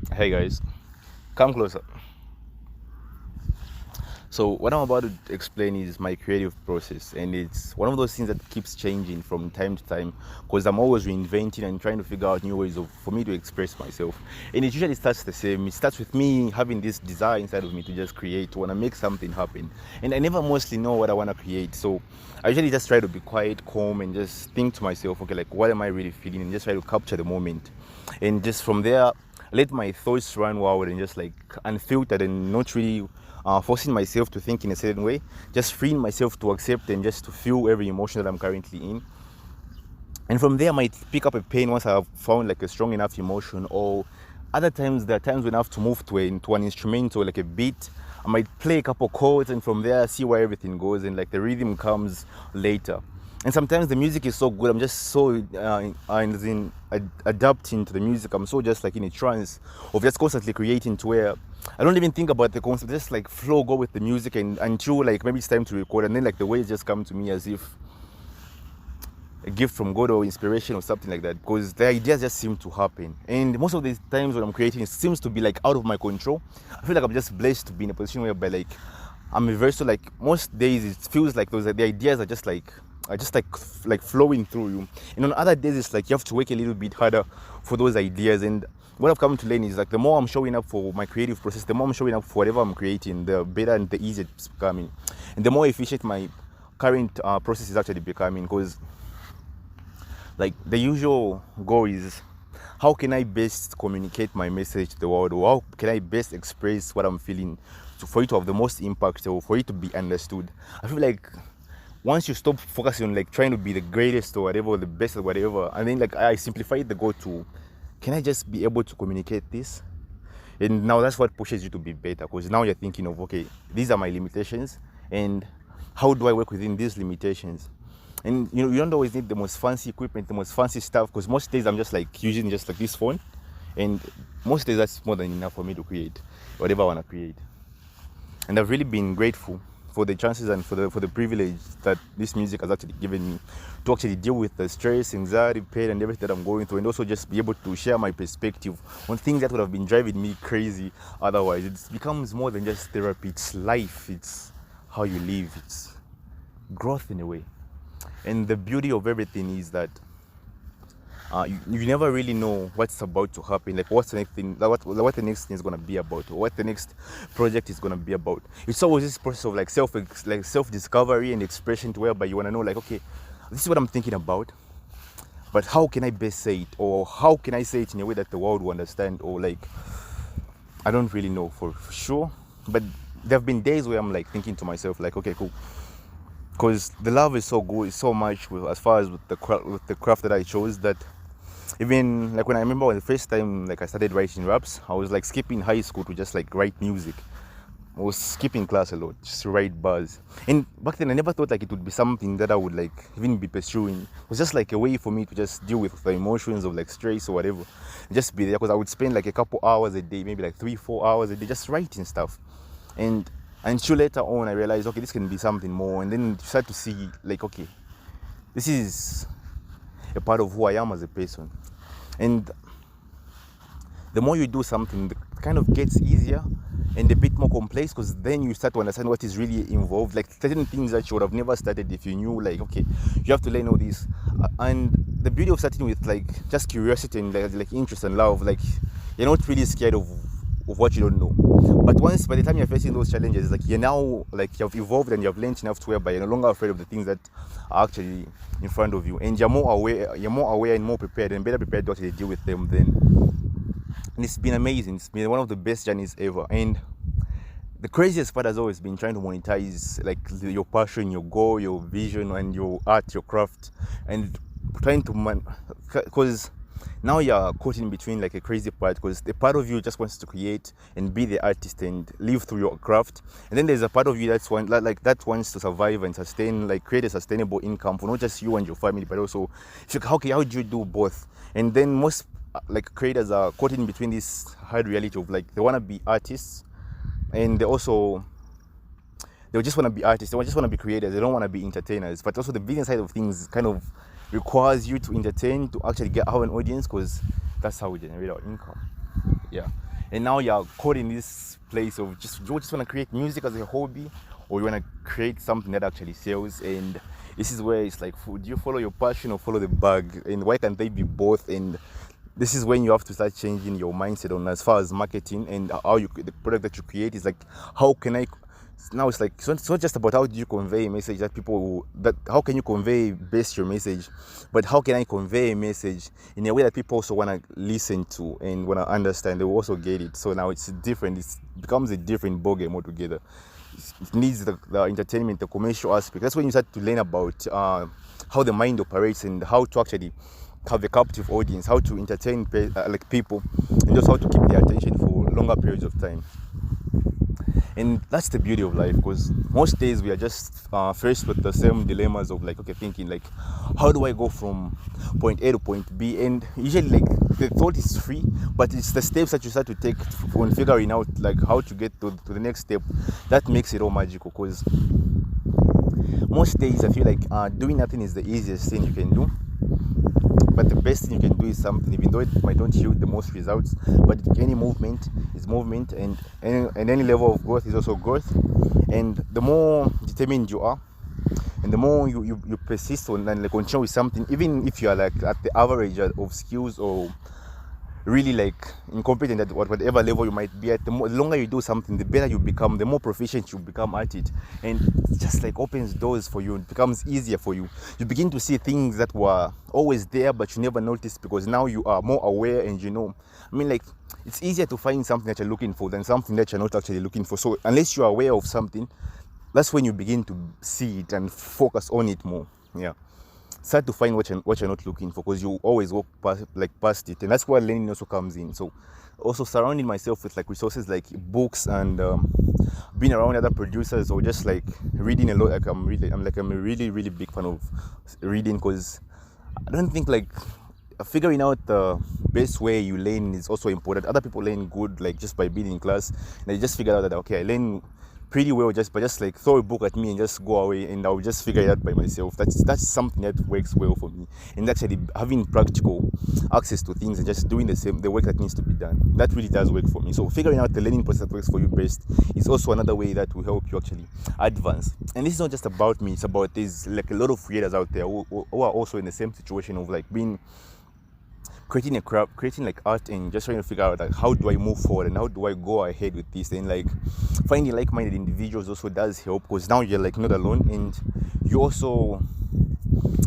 Hey guys, come closer. So what I'm about to explain is my creative process, and it's one of those things that keeps changing from time to time because I'm always reinventing and trying to figure out new ways of for me to express myself. And it usually starts the same. It starts with me having this desire inside of me to just create, to want to make something happen. And I never mostly know what I want to create, so I usually just try to be quiet, calm, and just think to myself, okay, like what am I really feeling, and just try to capture the moment. And just from there, let my thoughts run wild and just like unfiltered and not really forcing myself to think in a certain way, just freeing myself to accept and just to feel every emotion that I'm currently in. And from there, I might pick up a pen once I've found like a strong enough emotion, or other times there are times when I have to move to an instrumental, like a beat. I might play a couple chords, and from there see where everything goes, and like the rhythm comes later. And sometimes the music is so good, I'm just so adapting to the music. I'm so just like in a trance of just constantly creating to where I don't even think about the concept, just like flow, go with the music, and until like maybe it's time to record, and then like the words just come to me as if a gift from God or inspiration or something like that, because the ideas just seem to happen. And most of the times when I'm creating, it seems to be like out of my control. I feel like I'm just blessed to be in a position whereby like I'm a very so like most days it feels like those the ideas are just like flowing through you. And on other days it's like you have to work a little bit harder for those ideas. And what I've come to learn is like the more I'm showing up for my creative process, the more I'm showing up for whatever I'm creating, the better and the easier it's becoming, and the more efficient my current process is actually becoming. Because like the usual goal is how can I best communicate my message to the world, or how can I best express what I'm feeling for it to have the most impact or for it to be understood. I feel like once you stop focusing on like trying to be the greatest or whatever, or the best or whatever, and then like I simplify the goal to can I just be able to communicate this. And now that's what pushes you to be better, because now you're thinking of, okay, these are my limitations, and how do I work within these limitations? And you don't always need the most fancy equipment, the most fancy stuff, because most days I'm just like using just like this phone, and most days that's more than enough for me to create whatever I want to create. And I've really been grateful for the chances and for the privilege that this music has actually given me to actually deal with the stress, anxiety, pain, and everything that I'm going through, and also just be able to share my perspective on things that would have been driving me crazy otherwise. It becomes more than just therapy, it's life, it's how you live, it's growth in a way. And the beauty of everything is that you never really know what's about to happen, like what's the next thing, what the next thing is going to be about, or what the next project is going to be about. It's always this process of like self discovery and expression, to whereby you want to know like, okay, this is what I'm thinking about, but how can I best say it, or how can I say it in a way that the world will understand, or like I don't really know for sure. But there have been days where I'm like thinking to myself like, okay, cool, because the love is so good, it's so much with, as far as with the craft that I chose, that even like when I remember when the first time like I started writing raps, I was like skipping high school to just like write music. I was skipping class a lot just to write bars. And back then I never thought like it would be something that I would like even be pursuing. It was just like a way for me to just deal with the emotions of like stress or whatever, and just be there, because I would spend like a couple hours a day, maybe like 3-4 hours a day, just writing stuff. And until later on I realized, okay, this can be something more. And then you start to see like, okay, this is a part of who I am as a person. And the more you do something, it kind of gets easier and a bit more complex, because then you start to understand what is really involved, like certain things that you would have never started if you knew like, okay, you have to learn all this. And the beauty of starting with like just curiosity and like interest and love, like you're not really scared of what you don't know. But once, by the time you're facing those challenges, like you're now like you've evolved and you've learned enough to whereby you're no longer afraid of the things that are actually in front of you, and you're more aware and more prepared and better prepared to actually deal with them then. And it's been amazing. It's been one of the best journeys ever. And the craziest part has always been trying to monetize like your passion, your goal, your vision, and your art, your craft, and trying to because now you're caught in between like a crazy part, because the part of you just wants to create and be the artist and live through your craft, and then there's a part of you that wants to survive and sustain, like create a sustainable income for not just you and your family, but also how do you do both? And then most like creators are caught in between this hard reality of like they want to be artists, and they just want to be artists, they just want to be creators, they don't want to be entertainers. But also the business side of things kind of requires you to entertain to actually have an audience, because that's how we generate our income. Yeah. And now you're caught in this place of just, do you just want to create music as a hobby, or you want to create something that actually sells? And this is where it's like, do you follow your passion or follow the bug? And why can't they be both? And this is when you have to start changing your mindset on as far as marketing and how you, the product that you create is like, how can I, now it's like, it's not just about how do you convey a message that people, that how can you convey best your message, but how can I convey a message in a way that people also want to listen to and want to understand, they will also get it. So now it's different, it becomes a different ballgame altogether. It needs the entertainment, the commercial aspect. That's when you start to learn about how the mind operates and how to actually have a captive audience, how to entertain like people, and just how to keep their attention for longer periods of time. And that's the beauty of life, because most days we are just faced with the same dilemmas of like, okay, thinking like, how do I go from point A to point B? And usually like the thought is free, but it's the steps that you start to take when figuring out like how to get to the next step that makes it all magical. Because most days I feel like doing nothing is the easiest thing you can do, but the best thing you can do is something, even though it might not yield the most results, but any movement is movement, and any level of growth is also growth. And the more determined you are, and the more you persist on and like continue with something, even if you are like at the average of skills or really like incompetent at whatever level you might be at, the longer you do something, the better you become, the more proficient you become at it. And it just like opens doors for you, it becomes easier for you. You begin to see things that were always there but you never noticed, because now you are more aware. And you know, I mean, like, it's easier to find something that you're looking for than something that you're not actually looking for. So unless you're aware of something, that's when you begin to see it and focus on it more. Yeah, start to find what you're not looking for, because you always walk past it. And that's where learning also comes in. So also surrounding myself with like resources like books and being around other producers, or just like reading a lot. Like I'm a really big fan of reading, because I don't think like figuring out the best way you learn is also important. Other people learn good like just by being in class, and they just figure out that okay, I learn pretty well just like throw a book at me and just go away, and I'll just figure it out by myself. That's something that works well for me. And actually having practical access to things and just doing the work that needs to be done, that really does work for me. So figuring out the learning process that works for you best is also another way that will help you actually advance. And this is not just about me, it's about, there's like a lot of creators out there who are also in the same situation of like being creating a craft, creating like art, and just trying to figure out like how do I move forward and how do I go ahead with this. And like finding like-minded individuals also does help, because now you're like not alone, and you also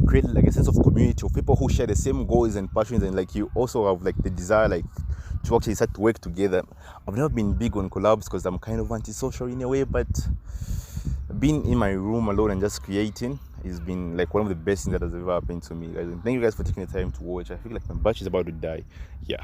create like a sense of community of people who share the same goals and passions, and like you also have like the desire like to actually start to work together. I've never been big on collabs because I'm kind of antisocial in a way, but being in my room alone and just creating has been like one of the best things that has ever happened to me, guys. And thank you guys for taking the time to watch. I feel like my battery is about to die. Yeah.